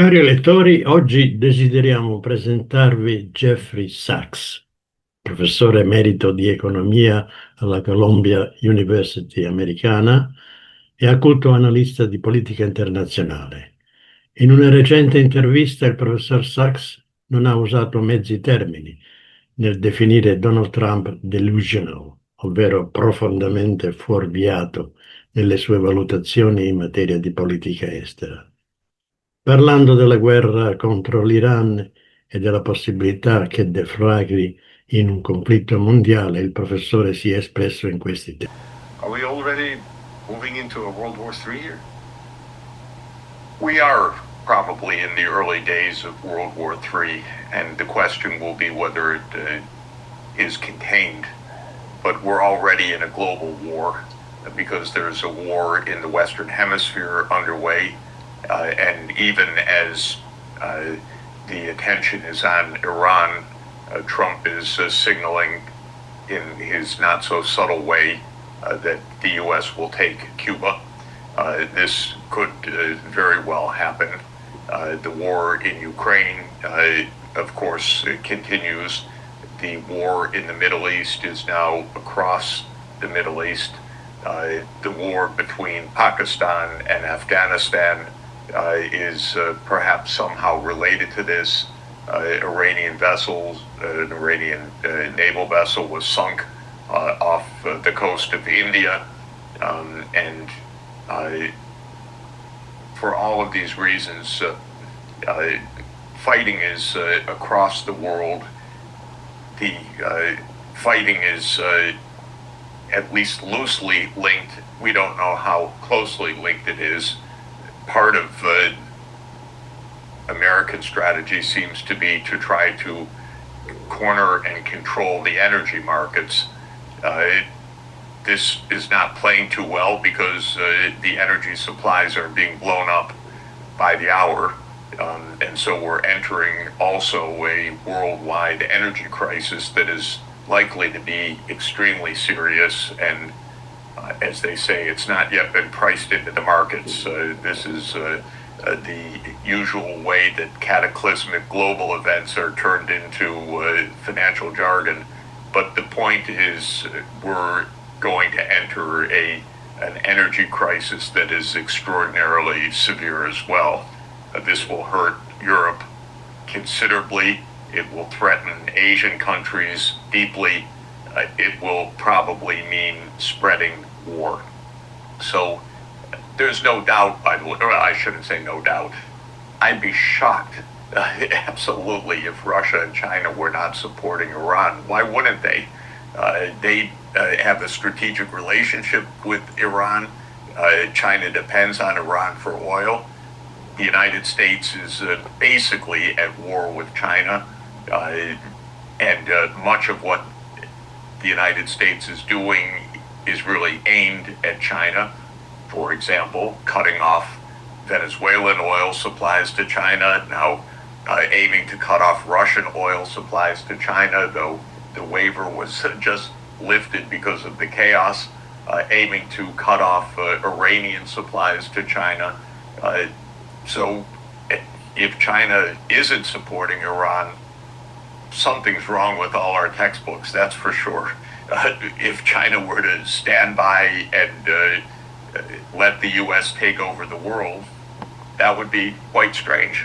Cari lettori, oggi desideriamo presentarvi Jeffrey Sachs, professore emerito di economia alla Columbia University americana e acuto analista di politica internazionale. In una recente intervista il professor Sachs non ha usato mezzi termini nel definire Donald Trump delusional, ovvero profondamente fuorviato nelle sue valutazioni in materia di politica estera. Parlando della guerra contro l'Iran e della possibilità che deflagri in un conflitto mondiale, il professore si è espresso in questi termini. Are we already moving into a World War III here? We are probably in the early days of World War III, and the question will be whether it is contained. But we're already in a global war because there's a war in the Western Hemisphere underway. And even as the attention is on Iran, Trump is signaling in his not so subtle way that the U.S. will take Cuba. This could very well happen. The war in Ukraine, of course, continues. The war in the Middle East is now across the Middle East. The war between Pakistan and Afghanistan is perhaps somehow related to this. Iranian vessels, an Iranian naval vessel was sunk off the coast of India. And for all of these reasons, fighting is across the world. The fighting is at least loosely linked. We don't know how closely linked it is. Part of American strategy seems to be to try to corner and control the energy markets. This is not playing too well because the energy supplies are being blown up by the hour. And so we're entering also a worldwide energy crisis that is likely to be extremely serious. And as they say, it's not yet been priced into the markets. This is the usual way that cataclysmic global events are turned into financial jargon. But the point is we're going to enter an energy crisis that is extraordinarily severe as well. This will hurt Europe considerably. It will threaten Asian countries deeply. It will probably mean spreading war. So there's no doubt, by the way, or I shouldn't say no doubt. I'd be shocked, absolutely, if Russia and China were not supporting Iran. Why wouldn't they? They have a strategic relationship with Iran. China depends on Iran for oil. The United States is basically at war with China, and much of what the United States is doing is really aimed at China. For example, cutting off Venezuelan oil supplies to China, now aiming to cut off Russian oil supplies to China, though the waiver was just lifted because of the chaos, aiming to cut off Iranian supplies to China. So if China isn't supporting Iran, something's wrong with all our textbooks, that's for sure. If China were to stand by and let the U.S. take over the world, that would be quite strange.